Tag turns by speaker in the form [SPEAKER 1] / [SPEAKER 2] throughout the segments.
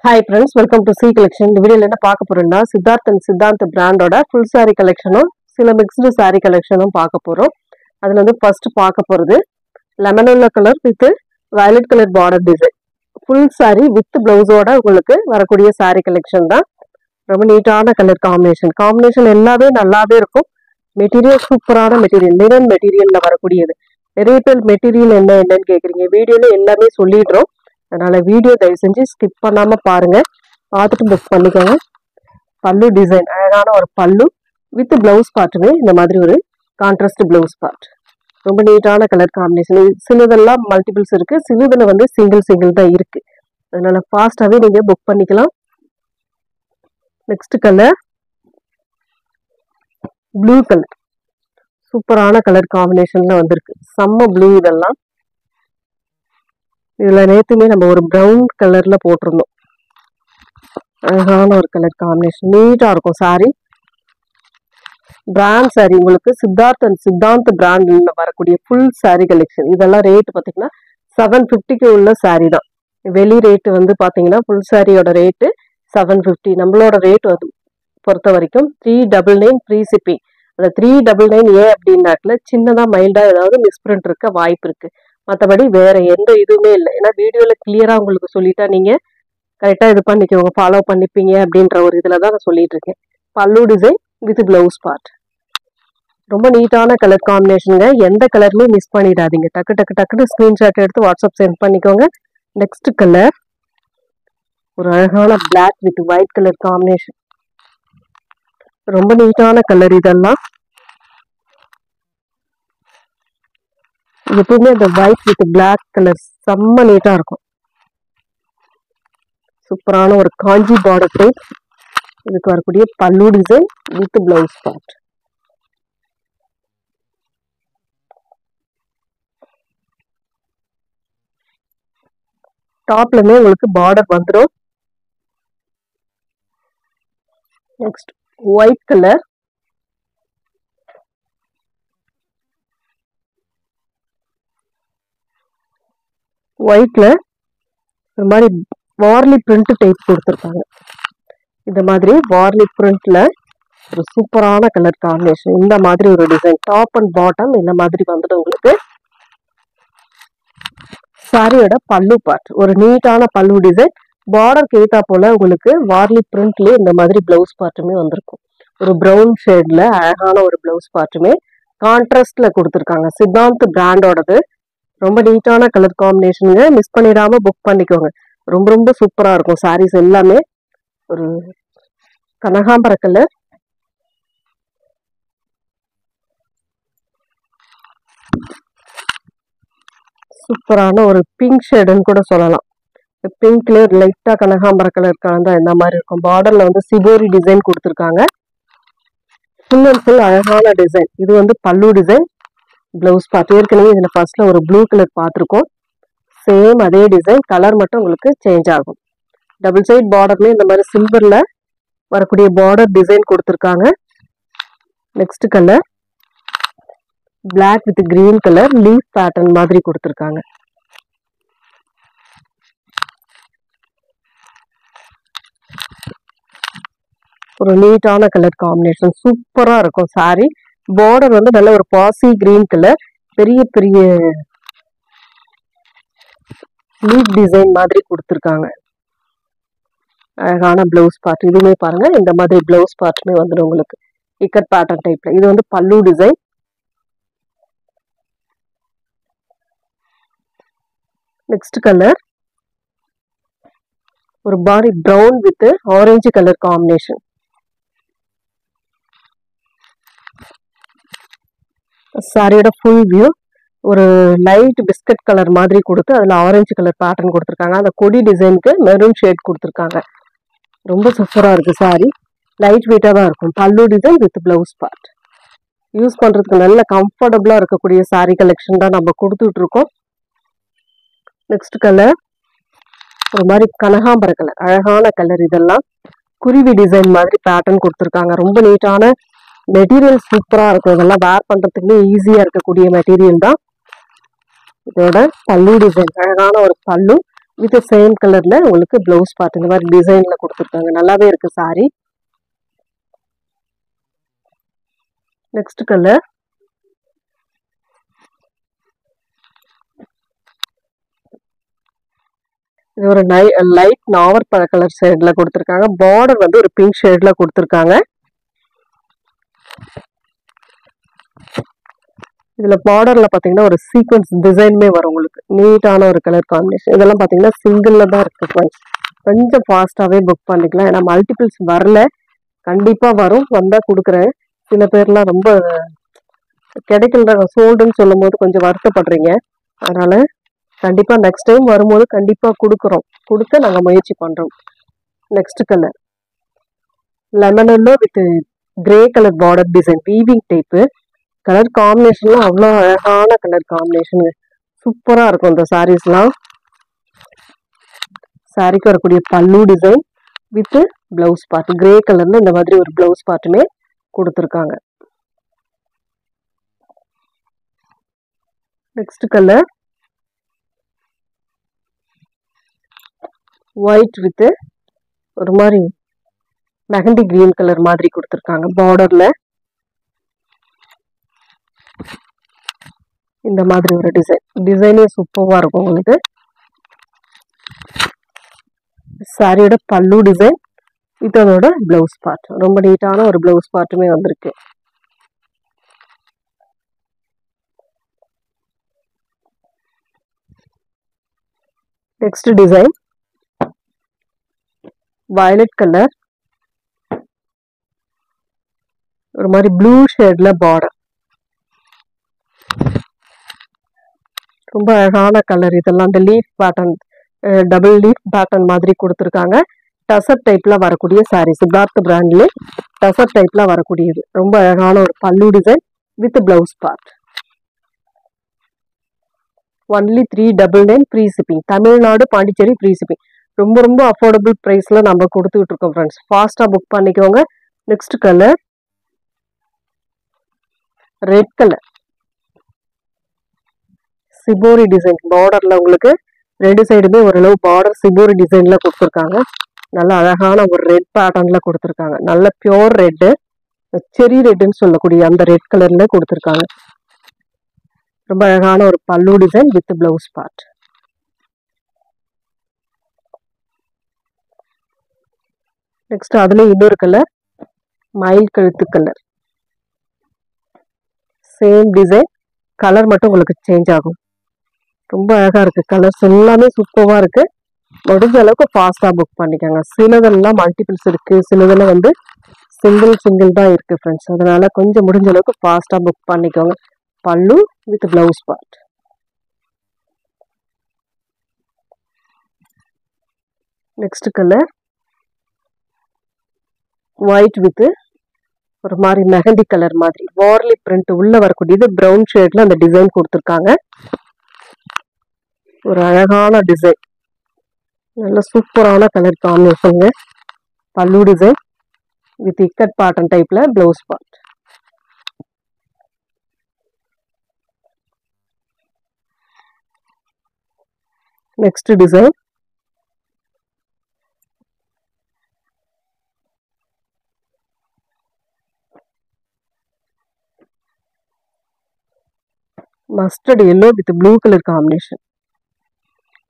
[SPEAKER 1] Hi friends, welcome to C collection. இந்த வீடியோல என்ன பார்க்க போறோம்னா சித்தார்த் பிராண்டோட ஃபுல் saree கலெக்ஷனும் சில மிக்ஸ்டு saree கலெக்ஷனும் பார்க்க போறோம். அதுல வந்து ஃபர்ஸ்ட் பார்க்க போறது lemon yellow colour with violet colour border design. Full saree with பிளவுஸோட உங்களுக்கு வரக்கூடிய saree கலெக்ஷன் தான். ரொம்ப நீட்டான கலர் காம்பினேஷன் எல்லாமே நல்லாவே இருக்கும். மெட்டீரியல் சூப்பரான மெட்டீரியல், லினன் மெட்டீரியல்ல வரக்கூடியது. நிறைய பேர் மெட்டீரியல் என்னன்னு கேக்குறீங்க. வீடியோல எல்லாமே சொல்லிடுறோம். அதனால வீடியோ தயவு செஞ்சு ஸ்கிப் பண்ணாம பாருங்க, பார்த்துட்டு புக் பண்ணிக்கோங்க. பல்லு டிசைன் அழகான ஒரு பல்லு வித் பிளவுஸ் பார்ட்டுமே இந்த மாதிரி ஒரு கான்ட்ராஸ்ட் பிளவுஸ் பார்ட். ரொம்ப நீட்டான கலர் காம்பினேஷன். சிலதெல்லாம் மல்டிபிள்ஸ் இருக்கு, சிலதுல வந்து சிங்கிள் தான் இருக்கு. அதனால ஃபாஸ்டாவே நீங்க புக் பண்ணிக்கலாம். நெக்ஸ்ட் கலர் ப்ளூ கலர், சூப்பரான கலர் காம்பினேஷன்ல வந்திருக்கு. செம்ம ப்ளூ. இதெல்லாம் இதுல நேத்துமே நம்ம ஒரு ப்ரௌன் கலர்ல போட்டிருந்தோம். அழகான ஒரு கலர் காம்பினேஷன், நீட்டா இருக்கும் சாரி. பிராண்ட் சாரி உங்களுக்கு சித்தார்த் பிராண்ட்ல வரக்கூடிய ஃபுல் சாரி கலெக்ஷன். இதெல்லாம் ரேட் பாத்தீங்கன்னா 750க்கு உள்ள சாரி தான். வெளி ரேட் வந்து பாத்தீங்கன்னா ஃபுல் சாரியோட ரேட்டு 750. நம்மளோட ரேட் பொறுத்த வரைக்கும் 399 ஃப்ரீ ஷிப்பிங். அந்த 399 ஏன் அப்படின்னாக்கல சின்னதா மைல்டா ஏதாவது மிஸ்பிரிண்ட் இருக்க வாய்ப்பு இருக்கு. மற்றபடி வேற எந்த இதுவுமே இல்லை. ஏன்னா வீடியோல கிளியரா உங்களுக்கு சொல்லிட்டா நீங்க கரெக்டா இது பண்ணிக்கோங்க, ஃபாலோ பண்ணிப்பீங்க அப்படின்ற ஒரு இதுல தான் நான் சொல்லிட்டு இருக்கேன். பல்லு டிசைன் வித் பிளவுஸ் பார்ட். ரொம்ப நீட்டான கலர் காம்பினேஷனுங்க. எந்த கலர்லயும் மிஸ் பண்ணிடாதீங்க. டக்குன்னு ஸ்கிரீன்ஷாட் எடுத்து வாட்ஸ்அப் சென்ட் பண்ணிக்கோங்க. நெக்ஸ்ட் கலர் ஒரு அழகான black with white colour combination. ரொம்ப நீட்டான கலர். இதெல்லாம் எப்பவுமே அந்த ஒயிட் வித் பிளாக் கலர் செம்ம நீட்டா இருக்கும். சூப்பரான ஒரு காஞ்சி பார்டர் டைப். இதுக்கு வரக்கூடிய பல்லு டிசைன் வித் பிளவுஸ் பார்ட். டாப்லமே உங்களுக்கு பார்டர் வந்துடும். நெக்ஸ்ட் ஒயிட் கலர், ஒயிட்ல ஒரு மாதிரி வார்லி பிரிண்ட் டைப் கொடுத்துருக்காங்க. இந்த மாதிரி வார்லி பிரிண்ட்ல ஒரு சூப்பரான கலர் காம்பினேஷன். இந்த மாதிரி ஒரு டிசைன் டாப் அண்ட் பாட்டம் இந்த மாதிரி வந்துட்டு உங்களுக்கு சாரியோட பல்லு பார்ட். ஒரு நீட்டான பல்லு டிசைன். பார்டருக்கு ஏத்தா போல உங்களுக்கு வார்லி பிரிண்ட்லயே இந்த மாதிரி பிளவுஸ் பார்ட்டுமே வந்திருக்கும். ஒரு ப்ரௌன் ஷேட்ல அழகான ஒரு பிளவுஸ் பார்ட்டுமே கான்ட்ராஸ்ட்ல கொடுத்துருக்காங்க. சித்தார்த் பிராண்டோடது. ரொம்ப நீட்டான கலர் காம்பினேஷனுங்க. மிஸ் பண்ணிடாம புக் பண்ணிக்கோங்க. ரொம்ப சூப்பரா இருக்கும் சாரீஸ் எல்லாமே. ஒரு கனகாம்பர கலர், சூப்பரான ஒரு பிங்க் ஷேடுன்னு கூட சொல்லலாம். பிங்க்ல லைட்டா கனகாம்பர கலர் கலந்தா இந்த மாதிரி இருக்கும். பார்டர்ல வந்து சிபோரி டிசைன் கொடுத்துருக்காங்க. ஃபுல் அண்ட் ஃபுல் அழகான டிசைன். இது வந்து பல்லு டிசைன், பிளவுஸ் பார்ட். ஏற்கனவே இதுல ஃபர்ஸ்ட்ல ஒரு ப்ளூ கலர் பார்த்துருக்கோம். சேம் அதே டிசைன், கலர் மட்டும் உங்களுக்கு சேஞ்ச் ஆகும். டபுள் சைட் பார்டர்லயும் இந்த மாதிரி சில்வர்ல வரக்கூடிய பார்டர் டிசைன் கொடுத்துருக்காங்க. Next colour black with green colour leaf pattern மாதிரி கொடுத்துருக்காங்க. ஒரு நீட்டான கலர் காம்பினேஷன், சூப்பரா இருக்கும் சாரி. பார்டர் வந்து நல்ல ஒரு பாசி கிரீன் கலர், பெரிய லீஃப் டிசைன் மாதிரி கொடுத்துருக்காங்க. அழகான பிளவுஸ் பார்ட். இதுவுமே பாருங்க இந்த மாதிரி பிளவுஸ் பார்ட்டுமே வந்துடும் உங்களுக்கு இக்கட் பேட்டர்ன் டைப்ல. இது வந்து பல்லு டிசைன். நெக்ஸ்ட் கலர் ஒரு body brown with orange colour combination. சாரியோட ஃபுல் வியூ ஒரு லைட் பிஸ்கட் கலர் மாதிரி கொடுத்து அதுல ஆரஞ்சு கலர் பேட்டர்ன் கொடுத்துருக்காங்க. அந்த கொடி டிசைனுக்கு மெரூன் ஷேட் கொடுத்துருக்காங்க. ரொம்ப சூப்பரா இருக்கு சாரி. லைட் வெயிட்டா தான் இருக்கும். பல்லு design with blouse part. Use பண்றதுக்கு நல்ல கம்ஃபர்டபுளா இருக்கக்கூடிய சாரி கலெக்ஷன் தான் நம்ம கொடுத்துட்டு இருக்கோம். நெக்ஸ்ட் கலர் ஒரு மாதிரி கனகாம்பர கலர், அழகான கலர். இதெல்லாம் குருவி டிசைன் மாதிரி பேட்டர்ன் கொடுத்துருக்காங்க. ரொம்ப நீட்டான மெட்டீரியல், சூப்பரா இருக்கும். இதெல்லாம் வேர் பண்றதுக்குமே ஈஸியா இருக்கக்கூடிய மெட்டீரியல் தான். இதோட பல்லு டிசைன் அழகான ஒரு பல்லு வித் சேம் கலர்ல உங்களுக்கு பிளவுஸ் பார்ட் இந்த மாதிரி டிசைன்ல கொடுத்துருக்காங்க. நல்லாவே இருக்கு சாரி. நெக்ஸ்ட் கலர் இது ஒரு லைட் நாவல் பழ கலர் ஷேட்ல கொடுத்துருக்காங்க. பார்டர் வந்து ஒரு பிங்க் ஷேட்ல கொடுத்துருக்காங்க. இதுல பார்டர்ல பாத்தீங்கன்னா ஒரு சீக்வன்ஸ் டிசைனுமே வரும் உங்களுக்கு. நீட்டான ஒரு கலர் காம்பினேஷன். இதெல்லாம் பாத்தீங்கன்னா சிங்கிள்ல தான் இருக்கு ஃப்ரெண்ட்ஸ். கொஞ்சம் ஃபாஸ்டாவே புக் பண்ணிக்கலாம். ஏன்னா மல்டிபிள்ஸ் வரல, கண்டிப்பா வரும், வந்தா கொடுக்குறேன். சில பேர்லாம் ரொம்ப கிடைக்கல சோல்டுன்னு சொல்லும் போது கொஞ்சம் வருத்தப்படுறீங்க. அதனால கண்டிப்பா நெக்ஸ்ட் டைம் வரும்போது கண்டிப்பா கொடுக்க நாங்க முயற்சி பண்றோம். Next colour lemon yellow with grey colour border design weaving type. Colour காம்பினேஷன்லாம் அவ்வளோ அழகான கலர் காம்பினேஷன். சூப்பரா இருக்கும் இந்த சாரீஸ்லாம். சாரிக்கு வரக்கூடிய பல்லு design with blouse part grey கலர்ல இந்த மாதிரி ஒரு பிளவுஸ் பார்ட்டுமே கொடுத்துருக்காங்க. நெக்ஸ்ட் கலர் ஒயிட் வித் ஒரு மாதிரி மெஹந்தி கிரீன் கலர் மாதிரி கொடுத்துருக்காங்க. பார்டர்ல இந்த மாதிரி ஒரு டிசைனே சூப்பரா இருக்கும் உங்களுக்கு. சாரியோட பல்லு டிசைன் வித் அதோட பிளவுஸ் பார்ட் ரொம்ப நீட்டான ஒரு பிளவுஸ் பார்ட்டுமே வந்திருக்கு. நெக்ஸ்ட் டிசைன் வயலட் கலர் ஒரு மாதிரி ப்ளூ ஷேட்ல பார்டர். ரொம்ப அழகான கலர். இதெல்லாம் இந்த leaf pattern double leaf pattern மாதிரி கொடுத்துருக்காங்க. டசர் டைப்ல வரக்கூடிய சாரி. சித்தார்த் பிராண்ட்ல டசர் டைப்ல வரக்கூடியது. ரொம்ப அழகான ஒரு பல்லு design with blouse part. Only 399 free shipping. Tamil Nadu Pondicherry free shipping. ரொம்ப ரொம்ப அஃபோர்டபுள் ப்ரைஸ்ல நம்ம கொடுத்துக்கிட்டு இருக்கோம் ஃப்ரெண்ட்ஸ். ஃபாஸ்டா புக் பண்ணிக்கோங்க. Next colour red colour shibori design. பார்டர்ல உங்களுக்கு ரெண்டு சைடுமே ஓரளவு பார்டர் சிபோரி டிசைன்ல கொடுத்துருக்காங்க. நல்ல அழகான ஒரு ரெட் பேட்டர்ன்ல கொடுத்துருக்காங்க. நல்ல பியோர் ரெட்டு, செரி ரெட்டுன்னு சொல்லக்கூடிய அந்த ரெட் கலர்ல கொடுத்துருக்காங்க. ரொம்ப அழகான ஒரு பல்லு design with blouse part. Next அதுல இன்னொரு கலர் மயில் கழுத்து கலர். சேம் டிசைன், கலர் மட்டும் உங்களுக்கு சேஞ்ச் ஆகும். ரொம்ப அழகா இருக்கு. கலர்ஸ் எல்லாமே சூப்பரா இருக்கு. முடிஞ்ச அளவுக்கு ஃபாஸ்டா புக் பண்ணிக்கோங்க. சிலதெல்லாம் மல்டிபிள்ஸ் இருக்கு, சிலதெல்லாம் வந்து சிங்கிள் தான் இருக்கு ஃப்ரெண்ட்ஸ். அதனால கொஞ்சம் முடிஞ்ச அளவுக்கு ஃபாஸ்டா புக் பண்ணிக்கோங்க. பல்லு with blouse part. Next colour white with ஒரு மாதிரி மெஹந்தி கலர் மாதிரி வார்லி பிரிண்ட் உள்ள வரக்கூடியது. பிரவுன் ஷேட்ல அந்த டிசைன் கொடுத்துருக்காங்க. ஒரு அழகான டிசைன், நல்ல சூப்பரான கலர் காம்பினேஷன். பல்லு டிசைன் வித் இக்கட் பாட்டன் டைப்ல blouse part. Next design mustard yellow with blue colour combination.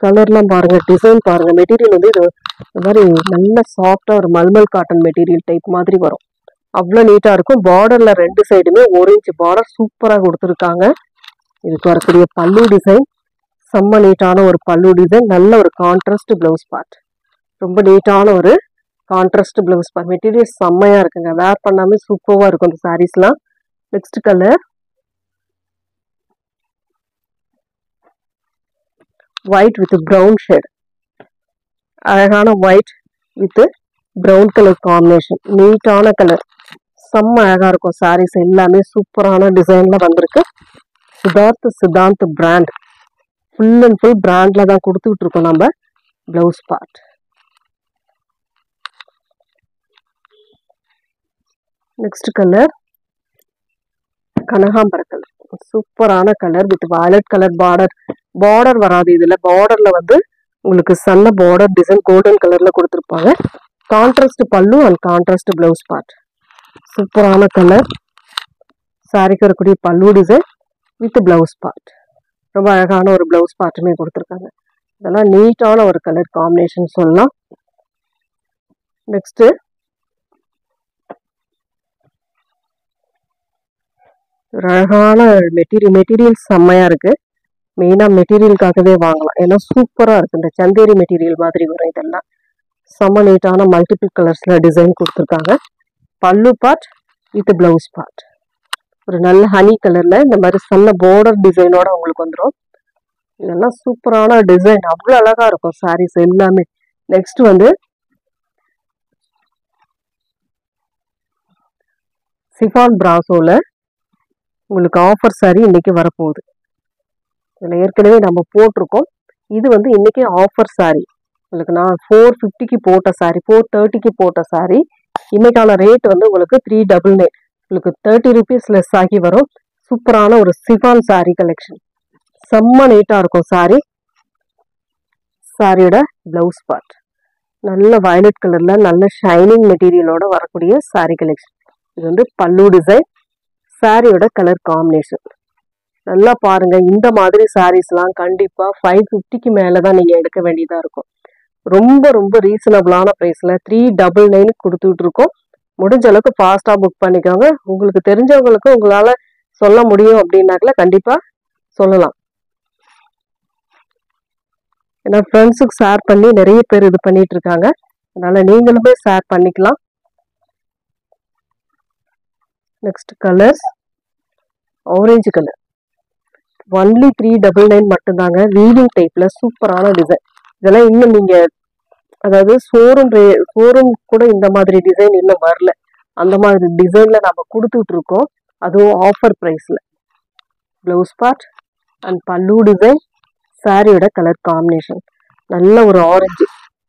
[SPEAKER 1] கலர்லாம் பாருங்க, டிசைன் பாருங்க. மெட்டீரியல் வந்து இது மாதிரி நல்ல சாஃப்டா ஒரு மல்மல் காட்டன் மெட்டீரியல் டைப் மாதிரி வரும். அவ்வளோ நீட்டா இருக்கும். பார்டர்ல ரெண்டு சைடுமே 1 இன்ச் பார்டர் சூப்பரா கொடுத்துருக்காங்க. இதுக்கு வரக்கூடிய பல்லு டிசைன் செம்ம நீட்டான ஒரு பல்லு டிசைன். நல்ல ஒரு கான்ட்ராஸ்ட் பிளவுஸ் பார்ட். ரொம்ப நீட்டான ஒரு கான்ட்ராஸ்ட் பிளவுஸ் பார்ட். மெட்டீரியல் செம்மையா இருக்குங்க. வேர் பண்ணாமே சூப்பரா இருக்கும் இந்த சாரீஸ்லாம். Next colour white with brown shade. அழகான white with brown colour combination. நீட்டான கலர், செம்ம அழகா இருக்கும். சாரீஸ் எல்லாமே சூப்பரான டிசைன்ல வந்திருக்கு. Siddharth brand full and full பிராண்ட்ல தான் கொடுத்துக்கிட்டு இருக்கோம் நம்ம. Blouse part. நெக்ஸ்ட் கலர் கனகாம்பர கலர். சூப்பரான colour with violet colour border. Border வராது இதுல. பார்டர்ல வந்து உங்களுக்கு சன்ன பார்டர் டிசைன் கோல்டன் கலர்ல கொடுத்துருப்பாங்க. கான்ட்ராஸ்ட் பல்லு அண்ட் கான்ட்ராஸ்ட் பிளவுஸ் பார்ட். சூப்பரான கலர். சாரிக்கு வரக்கூடிய பல்லு டிசைன் வித் பிளவுஸ் பார்ட். ரொம்ப அழகான ஒரு பிளவுஸ் பார்ட்டுமே கொடுத்துருக்காங்க. இதெல்லாம் நீட்டான ஒரு கலர் காம்பினேஷன் சொல்லலாம். நெக்ஸ்ட் ஒரு அழகான மெட்டீரியல் செம்மையா இருக்கு. மெயினா மெட்டீரியலுக்காகவே வாங்கலாம். ஏன்னா சூப்பரா இருக்கு. இந்த சந்தேரி மெட்டீரியல் மாதிரி வரும். இதெல்லாம் செம்ம நீட்டான மல்டிபிள் கலர்ஸ்ல டிசைன் கொடுத்துருக்காங்க. பல்லு பார்ட் வித் பிளவுஸ் பார்ட். ஒரு நல்ல ஹனி கலர்ல இந்த மாதிரி சன்ன பார்டர் டிசைனோட உங்களுக்கு வந்துடும். இதெல்லாம் சூப்பரான டிசைன். அவ்வளோ அழகா இருக்கும் சாரீஸ் எல்லாமே. நெக்ஸ்ட் வந்து சிஃபான் பிராசோல உங்களுக்கு ஆஃபர் சாரி இன்னைக்கு வரப்போகுது. இதில் ஏற்கனவே நம்ம போட்டிருக்கோம். இது வந்து இன்னைக்கு ஆஃபர் சாரி. உங்களுக்கு நான் 450க்கு போட்ட சாரி, 430க்கு போட்ட சாரி. இன்னைக்கான ரேட் வந்து உங்களுக்கு 399. உங்களுக்கு 30 rupees லெஸ் ஆகி வரும். சூப்பரான ஒரு சிஃபான் சாரி கலெக்ஷன். செம்ம நீட்டாக இருக்கும் சாரி. சாரியோட பிளவுஸ் பார்ட் நல்ல வயலட் கலர்ல நல்ல ஷைனிங் மெட்டீரியலோட வரக்கூடிய சாரி கலெக்ஷன். இது வந்து பல்லு டிசைன். சாரியோட கலர் காம்பினேஷன் நல்லா பாருங்க. இந்த மாதிரி சாரீஸ்லாம் கண்டிப்பா 550க்கு மேலதான் நீங்க எடுக்க வேண்டியதா இருக்கும். ரொம்ப ரொம்ப ரீசனபிளான பிரைஸ்ல 399 கொடுத்துட்டு இருக்கோம். முடிஞ்ச அளவுக்கு ஃபாஸ்டா புக் பண்ணிக்கோங்க. உங்களுக்கு தெரிஞ்சவங்களுக்கு உங்களால சொல்ல முடியும் அப்படின்னாக்கல கண்டிப்பா சொல்லலாம். ஏன்னா ஃப்ரெண்ட்ஸுக்கு ஷேர் பண்ணி நிறைய பேர் இது பண்ணிட்டு இருக்காங்க. அதனால நீங்களுமே ஷேர் பண்ணிக்கலாம். Next colours orange colour. Only 399 மட்டும்தாங்க. வீவிங் டைப்ல சூப்பரான டிசைன். இதெல்லாம் இன்னும் நீங்க அதாவது ஷோரூம் கூட இந்த மாதிரி டிசைன் இன்னும் வரல. அந்த மாதிரி டிசைன்ல நம்ம கொடுத்துட்டு இருக்கோம். அதுவும் ஆஃபர் பிரைஸ்ல. பிளவுஸ் பார்ட் அண்ட் பல்லு டிசைன். சாரியோட கலர் காம்பினேஷன் நல்ல ஒரு ஆரஞ்சு.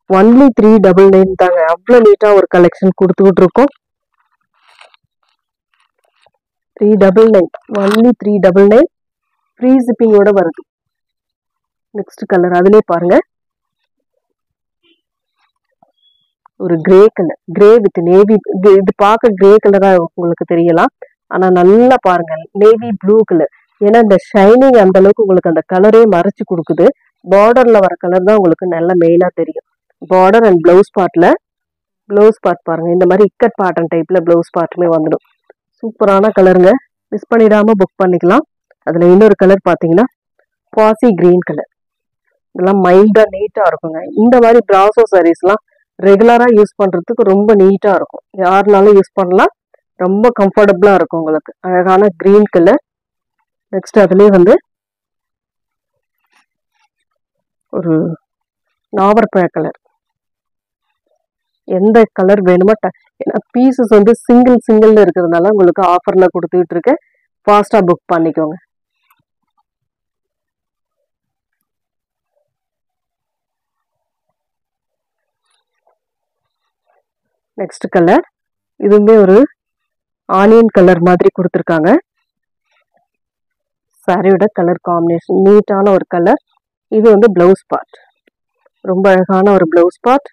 [SPEAKER 1] ஒன்லி 399 தாங்க. அவ்வளோ நீட்டா ஒரு கலெக்ஷன் கொடுத்துட்டு இருக்கோம். 399 ஒன்லி 399 ஃப்ரீ ஷிப்பிங்கோட வருது. நெக்ஸ்ட் கலர் அதுலயே பாருங்க. ஒரு grey colour. Grey with navy. இது பார்க்க கிரே கலரா உங்களுக்கு தெரியலாம். ஆனா நல்லா பாருங்க நேவி ப்ளூ கலர். ஏன்னா இந்த ஷைனிங் அந்த அளவுக்கு உங்களுக்கு அந்த கலரே மறைச்சு கொடுக்குது. பார்டர்ல வர கலர் தான் உங்களுக்கு நல்ல மெயினா தெரியும். பார்டர் அண்ட் பிளவுஸ் பார்ட் பாருங்க. இந்த மாதிரி இக்கட் பேட்டர்ன் டைப்ல பிளவுஸ் பார்ட்டுமே வந்துடும். சூப்பரான கலருங்க. மிஸ் பண்ணிடாம புக் பண்ணிக்கலாம். அதுல இன்னொரு கலர் பாத்தீங்கன்னா பாசி கிரீன் கலர். இதெல்லாம் மைல்டா நீட்டா இருக்குங்க. இந்த மாதிரி பிராசோ சாரீஸ்லாம் ரெகுலரா யூஸ் பண்றதுக்கு ரொம்ப நீட்டா இருக்கும். யாருனாலும் யூஸ் பண்ணலாம். ரொம்ப கம்ஃபர்டபுளா இருக்கும் உங்களுக்கு. அழகான கிரீன் கலர். நெக்ஸ்ட் அதுலயே வந்து ஒரு நாவற்பழ கலர். எந்த கலர் வேணுமோ ஏன்னா பீசஸ் வந்து சிங்கிள் இருக்கிறதுனால உங்களுக்கு ஆஃபர்ல கொடுத்துட்டு இருக்கேன். ஃபாஸ்டா புக் பண்ணிக்கோங்க. நெக்ஸ்ட் கலர் இதுவுமே ஒரு ஆனியன் கலர் மாதிரி கொடுத்துருக்காங்க. சாரியோட கலர் காம்பினேஷன் நீட்டான ஒரு கலர். இது வந்து பிளவுஸ் பார்ட். ரொம்ப அழகான ஒரு பிளவுஸ் பார்ட்.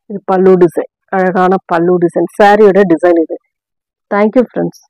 [SPEAKER 1] இது பல்லு டிசைன். அழகான பல்லு டிசைன். சாரியோட டிசைன் இது. Thank you friends.